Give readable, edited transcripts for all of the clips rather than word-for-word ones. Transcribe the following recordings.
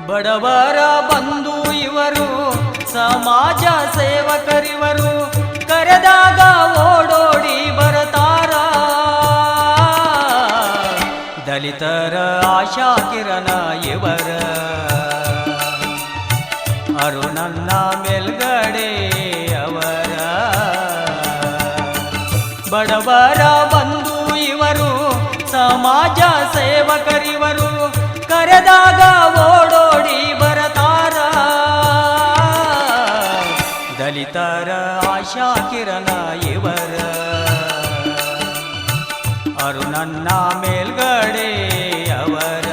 ಬಡವರ ಬಂಧು ಇವರು, ಸಮಾಜ ಸೇವಕರಿವರು, ಕರೆದಾಗ ಓಡೋಡಿ ಬರತಾರ. ದಲಿತರ ಆಶಾ ಕಿರಣ ಇವರ, ಅರುಣನ್ನ ಮೇಲ್ಗಡೆ ಅವರ. ಬಡವರ ಬಂಧು ಇವರು, ಸಮಾಜ ಸೇವಕರಿವರು, ಕರೆದಾಗ ಓಡೋಡಿ ಬರತಾರ. ದಲಿತರ ಆಶಾ ಕಿರಣ ಇವರ, ಅರುಣನ್ನ ಮೇಲ್ಗಡೆ ಅವರ.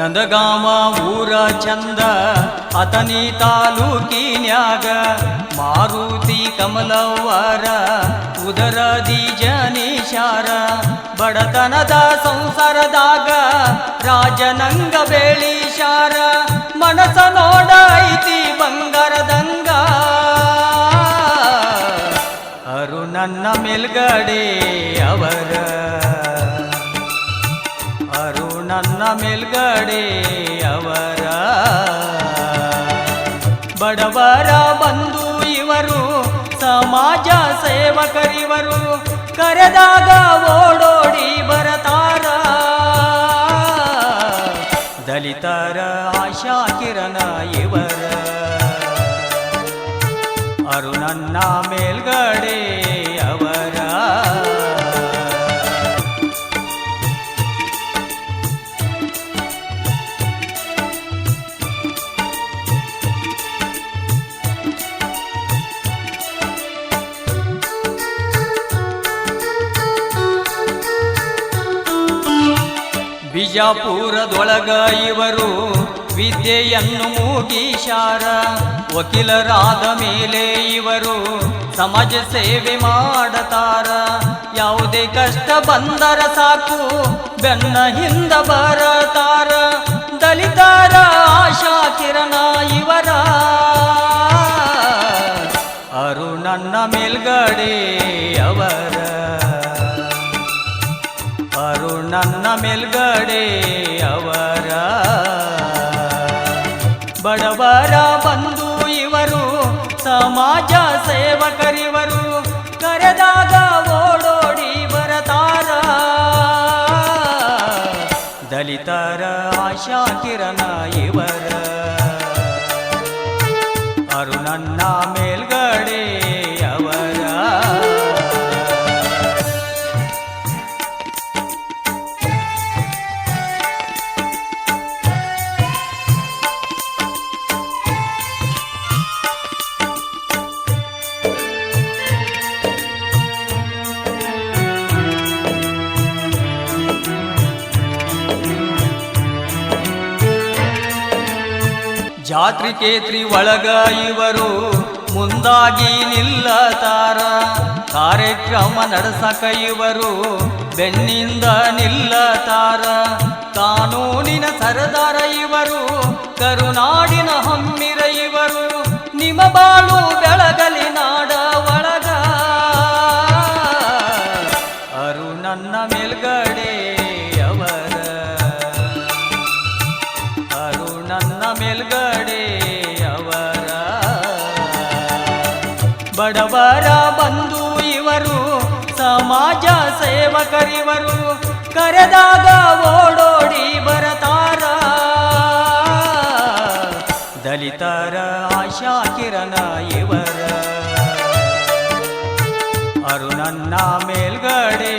ನಂದಗಾಮ ಊರ ಚಂದ ಅತನಿ ತಾಲೂಕಿನ್ಯಾಗ, ಮಾರುತಿ ಕಮಲವ್ವರ ಉದರದಿ ಜನಿಷಾರ. ಬಡತನದ ಸಂಸಾರದಾಗ ರಾಜನಂಗ ಬೇಳಿಶಾರ, ಮನಸ ನೋಡ ಐತಿ ಬಂಗಾರದಂಗ. ಅರುಣನ್ನ ಮೇಲ್ಗಡೆ ಅವರ, ಅರುಣನ್ನ ಮೇಲ್ಗಡೆ ಅವರ. ಬಡವರ ಬಂಧು ಇವರು, ಸಮಾಜ ಸೇವಕರಿವರು, ಕರೆದಾಗ ಓಡೋಡಿ ಬರತಾರ. ದಲಿತರ ಆಶಾ ಕಿರಣ ಇವರ, ಅರುಣನ್ನ ಮೇಲ್ಗಡೆ ಅವರ. ಬಿಜಾಪುರದೊಳಗ ಇವರು ವಿದ್ಯೆಯನ್ನು ಮುಗಿಶಾರ. ವಕೀಲರಾದ ಮೇಲೆ ಇವರು ಸಮಾಜ ಸೇವೆ ಮಾಡತಾರ. ಯಾವುದೇ ಕಷ್ಟ ಬಂದರ ಸಾಕು ಬೆನ್ನ ಹಿಂದ ಬರತಾರ. ದಲಿತರ ಆಶಾ ಕಿರಣ ಇವರ, ಅರುಣನ್ನ ಮೇಲ್ಗಡೆ ಅವರ, ಅರುಣನ್ನ ಮೇಲ್ಗಡೆ ಅವರ. ಬಡವರ ಬಂಧು ಇವರು, ಸಮಾಜ ಸೇವಕರಿವರು, ಕರೆದಾಗ ಓಡೋಡಿ ಬರತಾರ. ದಲಿತರ ಆಶಾ ಕಿರಣ ಇವರ, ಅರುಣನ್ನ ಮೇಲ್ಗಡೆ ಅವರ. ಜಾತ್ರಿ ಕೇತ್ರಿ ಒಳಗ ಇವರು ಮುಂದಾಗಿ ನಿಲ್ಲತಾರ. ಕಾರ್ಯಕ್ರಮ ನಡೆಸಕ ಇವರು ಬೆನ್ನಿಂದ ನಿಲ್ಲತಾರ. ಕಾನೂನಿನ ಸರದಾರ ಇವರು, ಕರುನಾಡಿನ ಹಮ್ಮಿರ ಇವರು, ನಿಮ್ಮ ಬಾಳು ಬೆಳಗಲಿ ನಾಡ ಒಳಗ. ಅರುಣನ್ನ ಮೇಲ್ಗಡೆ ಅವರ, ಅರುಣನ್ನ ಮೇಲ್ಗಡೆ ಅವರ. ಬಡವರ ಬಂಧು ಇವರು, ಸಮಾಜ ಸೇವಕರಿವರು, ಕರೆದಾಗ ಓಡೋಡಿ ಬರತಾರ. ದಲಿತರ ಆಶಾ ಕಿರಣ ಇವರ, ಅರುಣನ್ನ ಮೇಲ್ಗಡೆ